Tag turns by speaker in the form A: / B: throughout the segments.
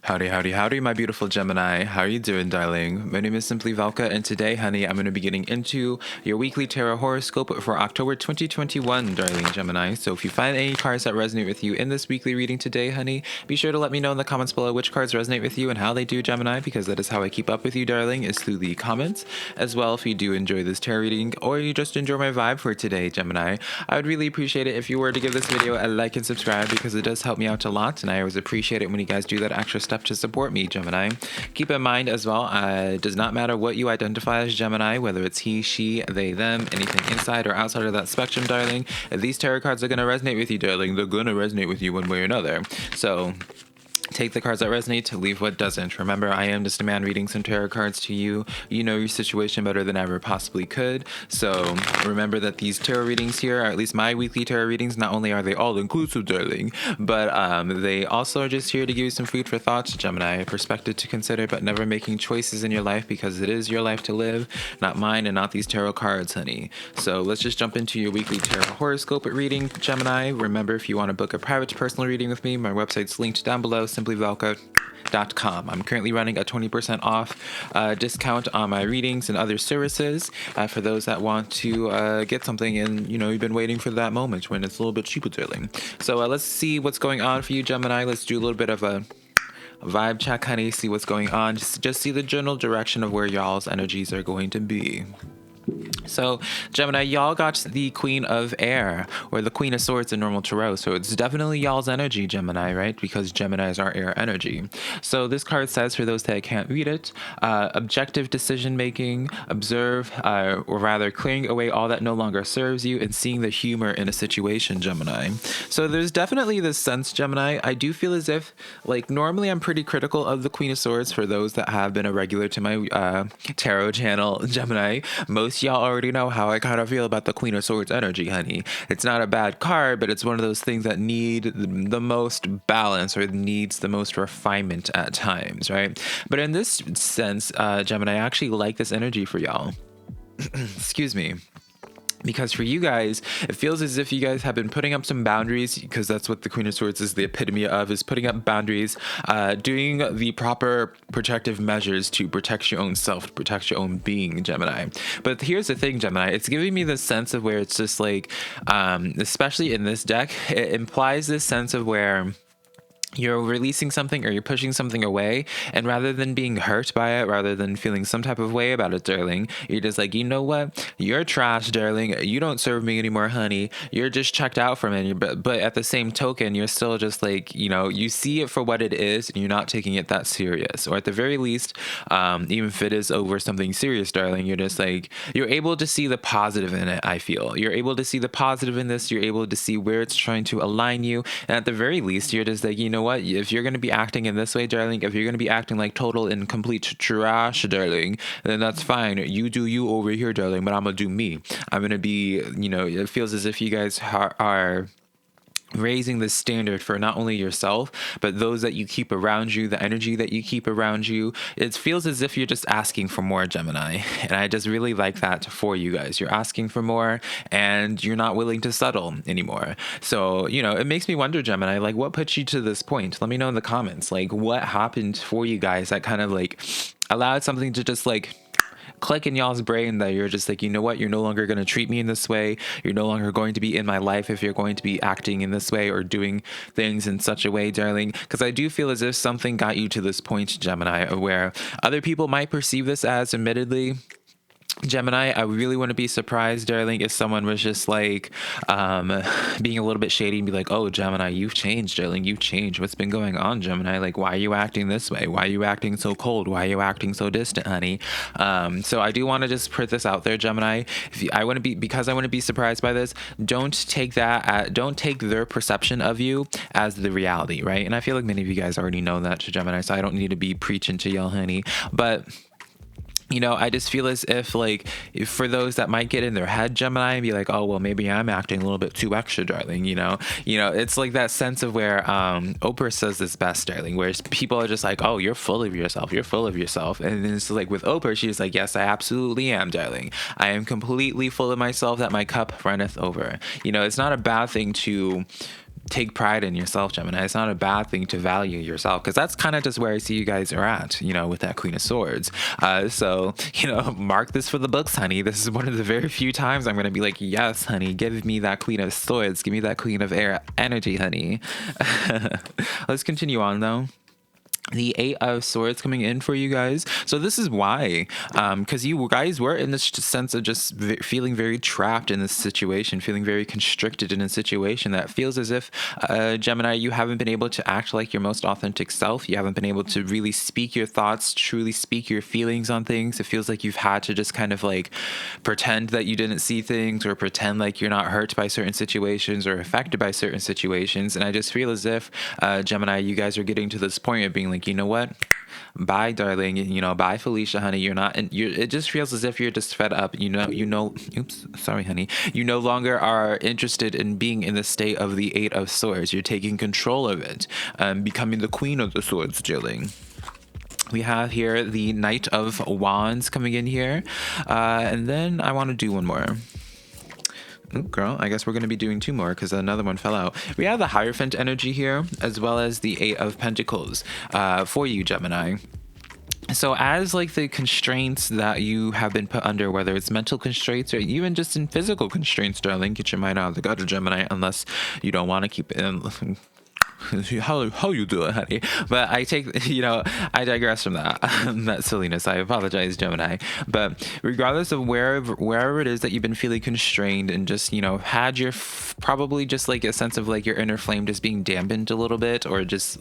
A: Howdy, howdy, howdy, my beautiful Gemini. How are you doing, darling? My name is SimplyVelca, and today, honey, I'm going to be getting into your weekly tarot horoscope for October 2021, darling Gemini. So if you find any cards that resonate with you in this weekly reading today, honey, be sure to let me know in the comments below which cards resonate with you and how they do, Gemini, because that is how I keep up with you, darling, is through the comments. As well, if you do enjoy this tarot reading or you just enjoy my vibe for today, Gemini, I would really appreciate it if you were to give this video a like and subscribe because it does help me out a lot, and I always appreciate it when you guys do that extra step to support me, Gemini. Keep in mind as well, it does not matter what you identify as, Gemini, whether it's he, she, they, them, anything inside or outside of that spectrum, darling. If these tarot cards are going to resonate with you, darling, they're going to resonate with you one way or another. So take the cards that resonate to leave what doesn't. Remember, I am just a man reading some tarot cards to you. You know your situation better than I ever possibly could. So remember that these tarot readings here, or at least my weekly tarot readings, not only are they all inclusive, darling, but they also are just here to give you some food for thought, Gemini, a perspective to consider, but never making choices in your life because it is your life to live, not mine and not these tarot cards, honey. So let's just jump into your weekly tarot horoscope reading, Gemini. Remember, if you want to book a private personal reading with me, my website's linked down below, SimplyVelca.com. I'm currently running a 20% off discount on my readings and other services for those that want to get something and, you know, you've been waiting for that moment when it's a little bit cheaper, darling. So let's see what's going on for you, Gemini. Let's do a little bit of a vibe check, honey, see what's going on. Just see the general direction of where y'all's energies are going to be. So, Gemini, y'all got the Queen of Air, or the Queen of Swords in normal tarot. So it's definitely y'all's energy, Gemini, right? Because Geminis are air energy. So this card says, for those that can't read it, objective decision making, observe, or rather clearing away all that no longer serves you and seeing the humor in a situation, Gemini. So there's definitely this sense, Gemini. I do feel as if, like, normally I'm pretty critical of the Queen of Swords for those that have been a regular to my tarot channel, Gemini. Most y'all already know how I kind of feel about the Queen of Swords energy, honey. It's not a bad card, but it's one of those things that need the most balance or needs the most refinement at times, right? But in this sense, Gemini, I actually like this energy for y'all. Excuse me. Because for you guys, it feels as if you guys have been putting up some boundaries, because that's what the Queen of Swords is the epitome of, is putting up boundaries, doing the proper protective measures to protect your own self, to protect your own being, Gemini. But here's the thing, Gemini, it's giving me this sense of where it's just like, especially in this deck, it implies this sense of where you're releasing something or you're pushing something away, and rather than being hurt by it, rather than feeling some type of way about it, darling, you're just like, you know what, you're trash, darling, you don't serve me anymore, honey, you're just checked out from it. But at the same token, you're still just like, you know, you see it for what it is and you're not taking it that serious, or at the very least, even if it is over something serious, darling, you're just like, you're able to see the positive in it. I feel you're able to see the positive in this, you're able to see where it's trying to align you, and at the very least, you're just like, you know what, if you're going to be acting in this way, darling, if you're going to be acting like total and complete trash, darling, then that's fine. You do you over here, darling, but I'm going to do me. I'm going to be, you know, it feels as if you guys are raising the standard for not only yourself, but those that you keep around you, the energy that you keep around you. It feels as if you're just asking for more, Gemini. And I just really like that for you guys. You're asking for more and you're not willing to settle anymore. So, you know, it makes me wonder, Gemini, like, what put you to this point? Let me know in the comments. Like, what happened for you guys that kind of like allowed something to just like click in y'all's brain that you're just like, you know what, you're no longer going to treat me in this way, you're no longer going to be in my life if you're going to be acting in this way or doing things in such a way, darling. Because I do feel as if something got you to this point, Gemini, where other people might perceive this as, admittedly, Gemini, I really wouldn't be surprised, darling, if someone was just like being a little bit shady and be like, oh, Gemini, you've changed, darling, you've changed. What's been going on, Gemini? Like, why are you acting this way? Why are you acting so cold? Why are you acting so distant, honey? So I do want to just put this out there, Gemini. I wouldn't be surprised by this. Don't take their perception of you as the reality, right? And I feel like many of you guys already know that, Gemini, so I don't need to be preaching to y'all, honey. But you know, I just feel as if, like, for those that might get in their head, Gemini, and be like, oh, well, maybe I'm acting a little bit too extra, darling, you know, it's like that sense of where Oprah says this best, darling, where people are just like, oh, you're full of yourself, and then it's like with Oprah, she's like, yes, I absolutely am, darling, I am completely full of myself, that my cup runneth over. You know, it's not a bad thing to take pride in yourself, Gemini. It's not a bad thing to value yourself, because that's kind of just where I see you guys are at, with that Queen of Swords. So, mark this for the books, honey. This is one of the very few times I'm going to be like, yes, honey, give me that Queen of Swords. Give me that Queen of Air energy, honey. Let's continue on, though. The Eight of Swords coming in for you guys. So this is why, because you guys were in this sense of just feeling very trapped in this situation, feeling very constricted in a situation that feels as if, Gemini, you haven't been able to act like your most authentic self. You haven't been able to really speak your thoughts, truly speak your feelings on things. It feels like you've had to just kind of like pretend that you didn't see things, or pretend like you're not hurt by certain situations or affected by certain situations. And I just feel as if, Gemini, you guys are getting to this point of being like, you know what? Bye, darling. Bye, Felicia, honey. You're not, and it just feels as if you're just fed up. Oops, sorry, honey. You no longer are interested in being in the state of the Eight of Swords. You're taking control of it, becoming the Queen of the Swords, Jilling. We have here the Knight of Wands coming in here. And then I want to do one more. Ooh, girl, I guess we're going to be doing two more because another one fell out. We have the Hierophant energy here, as well as the Eight of Pentacles for you, Gemini. So as like the constraints that you have been put under, whether it's mental constraints or even just in physical constraints, darling, get your mind out of the gutter, Gemini, unless you don't want to keep it in. How you doing, honey? But I take, I digress from that that silliness. I apologize, Gemini. But regardless of wherever it is that you've been feeling constrained and just had your probably just like a sense of like your inner flame just being dampened a little bit, or just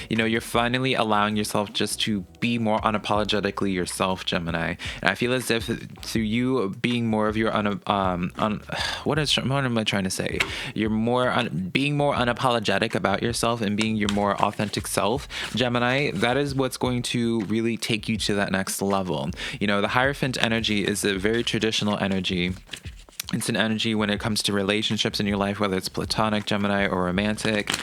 A: you're finally allowing yourself just to be more unapologetically yourself, Gemini. And I feel as if through you being more of your what am I trying to say? You're being more unapologetic about yourself and being your more authentic self, Gemini. That is what's going to really take you to that next level. The Hierophant energy is a very traditional energy. It's an energy when it comes to relationships in your life, whether it's platonic, Gemini, or romantic,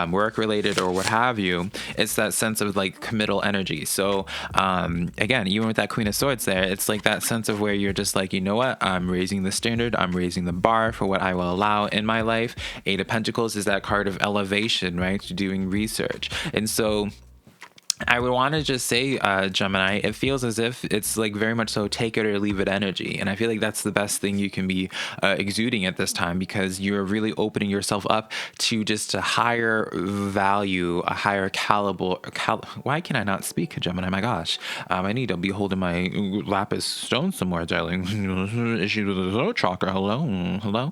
A: work-related, or what have you. It's that sense of like committal energy. So again, even with that Queen of Swords there, it's like that sense of where you're just like, you know what? I'm raising the standard. I'm raising the bar for what I will allow in my life. Eight of Pentacles is that card of elevation, right? Doing research. And so I would want to just say, Gemini, it feels as if it's like very much so take it or leave it energy. And I feel like that's the best thing you can be exuding at this time, because you're really opening yourself up to just a higher value, a higher caliber. Why can I not speak, Gemini? My gosh. I need to be holding my lapis stone some more, darling. Issue with the throat chakra. Hello.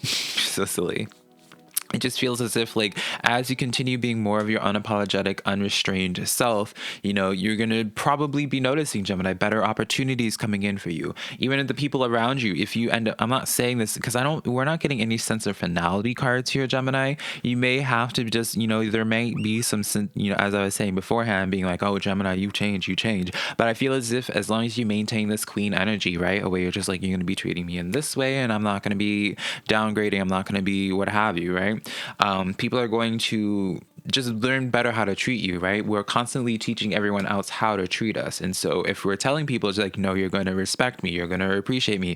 A: So silly. It just feels as if like as you continue being more of your unapologetic, unrestrained self, you're going to probably be noticing, Gemini, better opportunities coming in for you. Even in the people around you, if you end up, I'm not saying this because we're not getting any sense of finality cards here, Gemini. You may have to just, there may be some, as I was saying beforehand, being like, oh, Gemini, you change. But I feel as if as long as you maintain this Queen energy, right, where you're just like, you're going to be treating me in this way and I'm not going to be downgrading. I'm not going to be what have you, right? People are going to just learn better how to treat you, right? We're constantly teaching everyone else how to treat us. And so if we're telling people, it's like, no, you're going to respect me, you're going to appreciate me,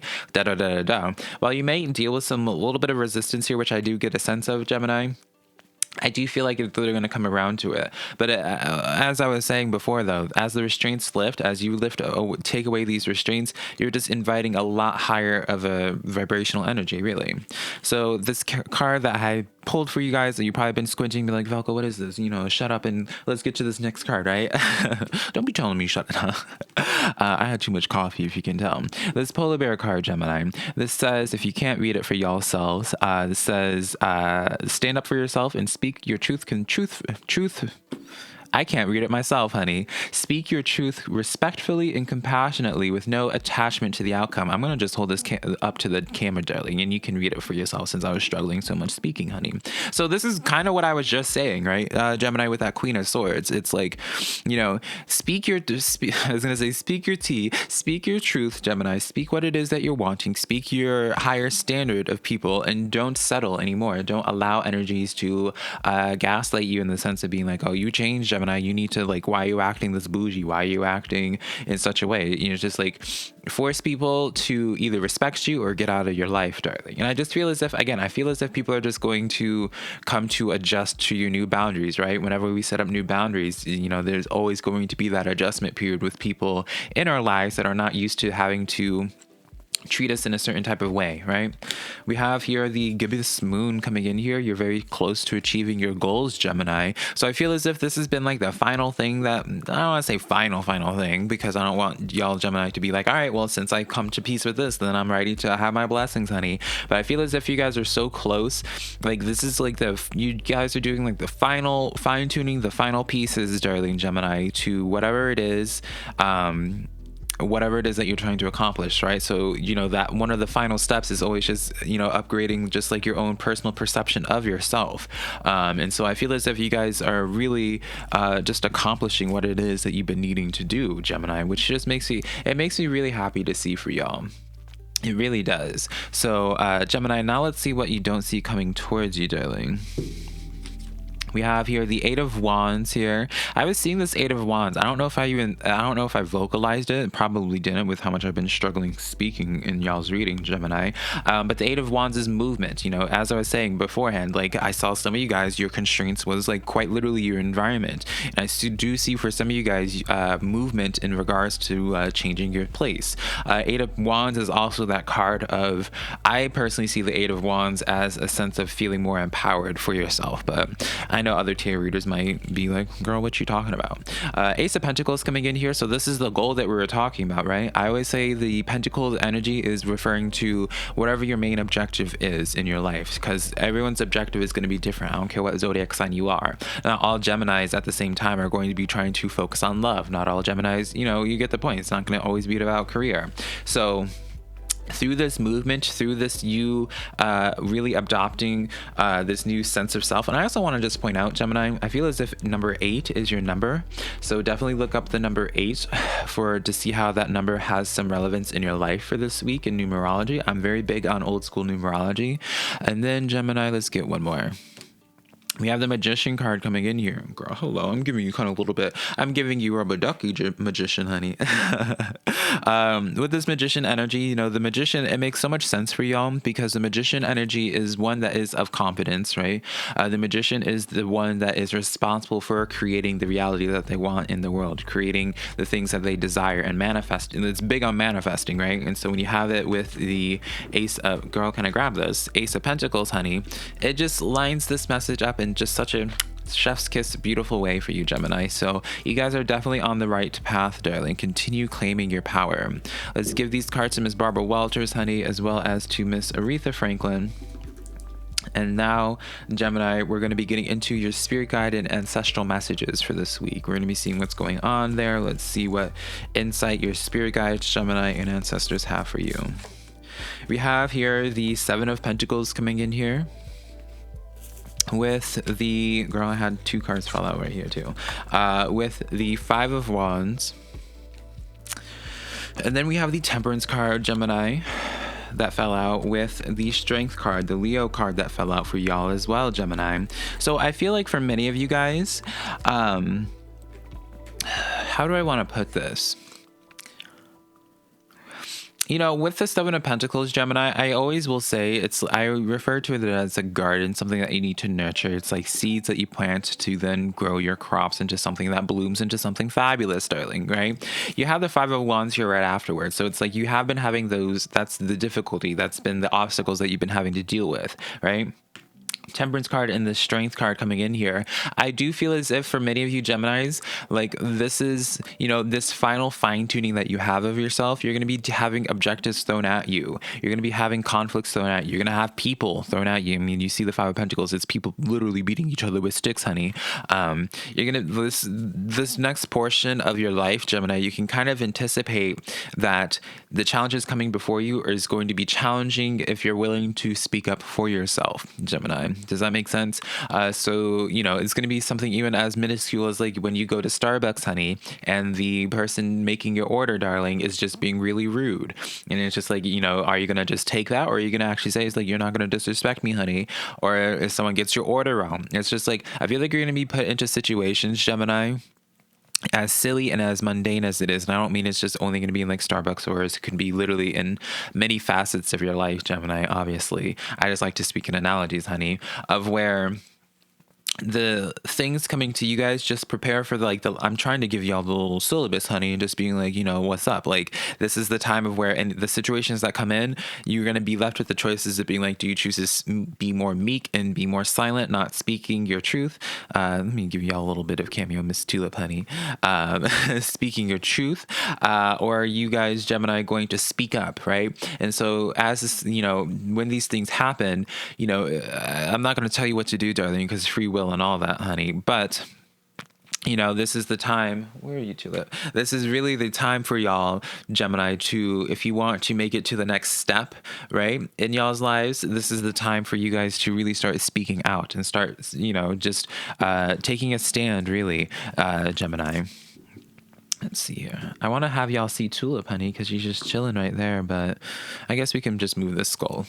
A: While you may deal with a little bit of resistance here, which I do get a sense of, Gemini, I do feel like they're going to come around to it. But as I was saying before, though, as the restraints lift, as you take away these restraints, you're just inviting a lot higher of a vibrational energy, really. So this card that I pulled for you guys that you've probably been squinting, be like, Velka, what is this? Shut up and let's get to this next card, right? Don't be telling me shut up. I had too much coffee, if you can tell. This polar bear card, Gemini. This says, if you can't read it for y'all selves, this says, stand up for yourself and speak your truth. I can't read it myself, honey. Speak your truth respectfully and compassionately with no attachment to the outcome. I'm going to just hold this up to the camera, darling, and you can read it for yourself since I was struggling so much speaking, honey. So this is kind of what I was just saying, right? Gemini, with that Queen of Swords. It's like, speak your tea, speak your truth, Gemini. Speak what it is that you're wanting. Speak your higher standard of people and don't settle anymore. Don't allow energies to gaslight you in the sense of being like, oh, you changed, Gemini. Gemini, you need to, like, why are you acting this bougie? Why are you acting in such a way? You know, just like force people to either respect you or get out of your life, darling. And I just feel as if, again, I feel as if people are just going to come to adjust to your new boundaries, right? Whenever we set up new boundaries, you know, there's always going to be that adjustment period with people in our lives that are not used to having to treat us in a certain type of way, right? We have here the gibbous moon coming in here. You're very close to achieving your goals, Gemini. So I feel as if this has been like the final thing that, I don't want to say final thing, because I don't want y'all Gemini to be like, all right, well, since I come to peace with this, then I'm ready to have my blessings, honey. But I feel as if you guys are so close. Like, this is like you guys are doing like the final fine-tuning, the final pieces, darling Gemini, to whatever it is, whatever it is that you're trying to accomplish, right? So, you know, that one of the final steps is always just, you know, upgrading just like your own personal perception of yourself. And so I feel as if you guys are really just accomplishing what it is that you've been needing to do, Gemini, which just makes me really happy to see for y'all. It really does. So Gemini, now let's see what you don't see coming towards you, darling. We have here the Eight of Wands here. I was seeing this Eight of Wands. I don't know if I vocalized it. Probably didn't, with how much I've been struggling speaking in y'all's reading, Gemini. But the Eight of Wands is movement. You know, as I was saying beforehand, like, I saw some of you guys, your constraints was like quite literally your environment. And I do see for some of you guys movement in regards to changing your place. Eight of Wands is also that card of, I personally see the Eight of Wands as a sense of feeling more empowered for yourself. But I know other tarot readers might be like, girl, what you talking about? Ace of Pentacles coming in here. So this is the goal that we were talking about, right? I always say the Pentacles energy is referring to whatever your main objective is in your life, because everyone's objective is going to be different. I don't care what zodiac sign you are. Not all Geminis at the same time are going to be trying to focus on love. Not all Geminis, you know, you get the point. It's not going to always be about career. So through this movement, through this you really adopting this new sense of self. And I also want to just point out, Gemini, I feel as if number 8 is your number. So definitely look up the number 8 to see how that number has some relevance in your life for this week in numerology. I'm very big on old school numerology. And then Gemini, let's get one more. We have the Magician card coming in here. Girl, hello. I'm giving you kind of a little bit. I'm giving you rubber ducky magician, honey. With this Magician energy, you know, the Magician, it makes so much sense for y'all, because the Magician energy is one that is of confidence, right? The Magician is the one that is responsible for creating the reality that they want in the world, creating the things that they desire and manifest. And it's big on manifesting, right? And so when you have it with the Ace of, girl, can I grab this? Ace of Pentacles, honey. It just lines this message up in just such a chef's kiss beautiful way for you, Gemini. So you guys are definitely on the right path, darling. Continue claiming your power. Let's give these cards to Miss Barbara Walters, honey, as well as to Miss Aretha Franklin. And now, Gemini, we're going to be getting into your spirit guide and ancestral messages for this week. We're going to be seeing what's going on there. Let's see what insight your spirit guides, Gemini, and ancestors have for you. We have here the Seven of Pentacles coming in here. With the, girl, I had 2 cards fall out right here too. With the Five of Wands. And then we have the Temperance card, Gemini, that fell out, with the Strength card, the Leo card that fell out for y'all as well, Gemini. So I feel like for many of you guys, how do I want to put this? You know, with the Seven of Pentacles, Gemini, I always will say I refer to it as a garden, something that you need to nurture. It's like seeds that you plant to then grow your crops into something that blooms into something fabulous, darling, right? You have the Five of Wands here right afterwards. So it's like you have been having those, that's the difficulty, that's been the obstacles that you've been having to deal with, right? Temperance card and the Strength card coming in here. I do feel as if for many of you Geminis, like this is, you know, this final fine-tuning that you have of yourself. You're going to be having objectives thrown at you. You're going to be having conflicts thrown at you. You're going to have people thrown at you. I mean, you see the Five of Pentacles, it's people literally beating each other with sticks, honey. You're going to, this next portion of your life, Gemini, you can kind of anticipate that the challenges coming before you is going to be challenging if you're willing to speak up for yourself, Gemini. Does that make sense? So, it's going to be something even as minuscule as like when you go to Starbucks, honey, and the person making your order, darling, is just being really rude. And it's just like, are you going to just take that? Or are you going to actually say, it's like, you're not going to disrespect me, honey? Or if someone gets your order wrong, it's just like, I feel like you're going to be put into situations, Gemini, as silly and as mundane as it is, and I don't mean it's just only going to be in like Starbucks, or it could be literally in many facets of your life, Gemini, obviously. I just like to speak in analogies, honey, of where the things coming to you guys, just prepare for I'm trying to give y'all the little syllabus, honey, and just being like, what's up? Like, this is the time of where, and the situations that come in, you're going to be left with the choices of being like, do you choose to be more meek and be more silent, not speaking your truth? Let me give y'all a little bit of cameo, Miss Tulip, honey. Speaking your truth, or are you guys, Gemini, going to speak up, right? And so as this, when these things happen, I'm not going to tell you what to do, darling, because free will and all that, honey, but this is the time. Where are you, Tulip? This is really the time for y'all, Gemini, to, if you want to make it to the next step, right, in y'all's lives, this is the time for you guys to really start speaking out and start, just taking a stand, really, Gemini. Let's see here. I want to have y'all see Tulip, honey, because she's just chilling right there, but I guess we can just move this skull.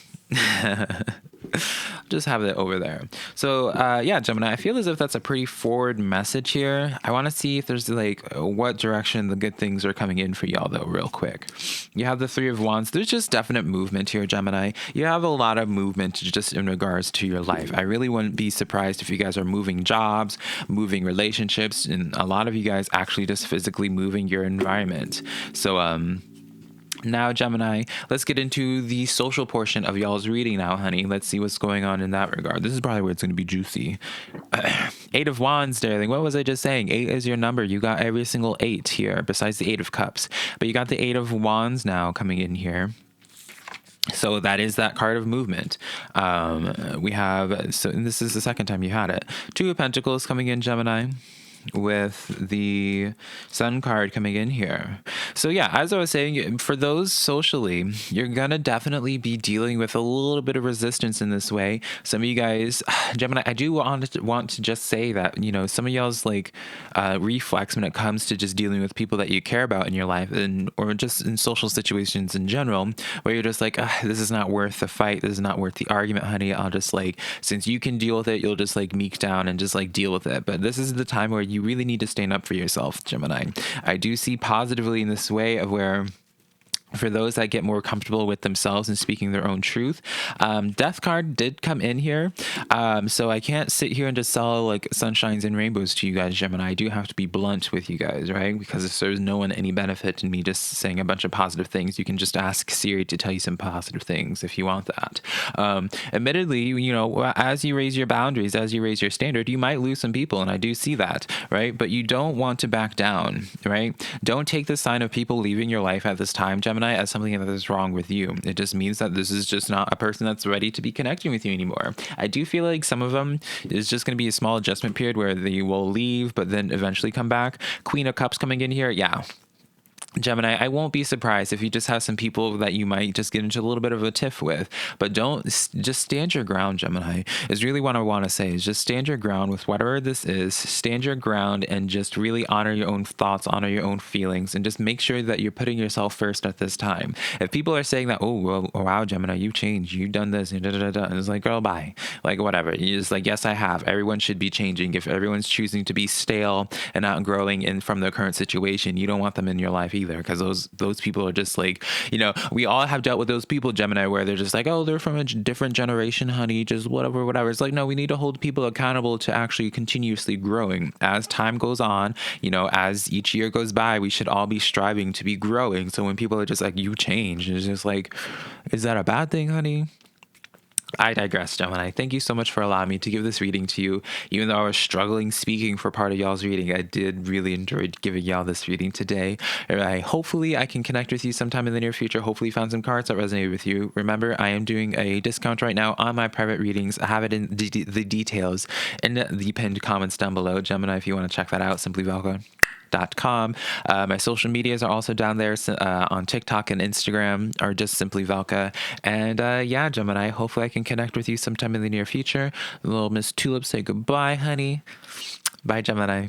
A: Just have it over there. So yeah, Gemini, I feel as if that's a pretty forward message here. I want to see if there's like what direction the good things are coming in for y'all, though, real quick. You have the Three of Wands. There's just definite movement here, Gemini. You have a lot of movement just in regards to your life. I really wouldn't be surprised if you guys are moving jobs, moving relationships, and a lot of you guys actually just physically moving your environment. So now, Gemini, let's get into the social portion of y'all's reading now, honey. Let's see what's going on in that regard. This is probably where it's going to be juicy. 8 of Wands, darling. What was I just saying? 8 is your number. You got every single 8 here, besides the 8 of Cups. But you got the 8 of Wands now coming in here. So that is that card of movement. We have, so and this is the second time you had it. 2 of Pentacles coming in, Gemini, with the Sun card coming in here. So yeah, as I was saying, for those socially, you're gonna definitely be dealing with a little bit of resistance in this way. Some of you guys, Gemini, I do want to just say that, some of y'all's like reflex when it comes to just dealing with people that you care about in your life, and or just in social situations in general, where you're just like, this is not worth the fight, this is not worth the argument, honey. I'll just like, since you can deal with it, you'll just like meek down and just like deal with it. But this is the time where you really need to stand up for yourself, Gemini. I do see positively in this way of where, for those that get more comfortable with themselves and speaking their own truth, Death card did come in here. So I can't sit here and just sell like sunshines and rainbows to you guys, Gemini. I do have to be blunt with you guys, right? Because if there's no one any benefit in me just saying a bunch of positive things, you can just ask Siri to tell you some positive things if you want that. Admittedly, as you raise your boundaries, as you raise your standard, you might lose some people, and I do see that, right? But you don't want to back down, right? Don't take the sign of people leaving your life at this time, Gemini, as something that is wrong with you. It just means that this is just not a person that's ready to be connecting with you anymore. I do feel like some of them is just going to be a small adjustment period where they will leave, but then eventually come back. Queen of Cups coming in here. Yeah. Gemini, I won't be surprised if you just have some people that you might just get into a little bit of a tiff with, but just stand your ground, Gemini, is really what I want to say, is just stand your ground with whatever this is. Stand your ground and just really honor your own thoughts, honor your own feelings, and just make sure that you're putting yourself first at this time. If people are saying that, oh, well, wow, Gemini, you've changed, you've done this, and it's like, girl, bye. Like, whatever. You're just like, yes, I have. Everyone should be changing. If everyone's choosing to be stale and not growing in from their current situation, you don't want them in your life either, because those people are just like, we all have dealt with those people, Gemini, where they're just like, oh, they're from a different generation, honey, just whatever. It's like, no, we need to hold people accountable to actually continuously growing as time goes on. As each year goes by, we should all be striving to be growing. So when people are just like, you change, it's just like, is that a bad thing, honey? I digress, Gemini. Thank you so much for allowing me to give this reading to you. Even though I was struggling speaking for part of y'all's reading, I did really enjoy giving y'all this reading today. Hopefully I can connect with you sometime in the near future. Hopefully you found some cards that resonated with you. Remember, I am doing a discount right now on my private readings. I have it in the details in the pinned comments down below. Gemini, if you want to check that out, SimplyVelca. My social medias are also down there on TikTok and Instagram, or just Simply Velca. And yeah, Gemini, hopefully I can connect with you sometime in the near future. Little Miss Tulip, say goodbye, honey. Bye, Gemini.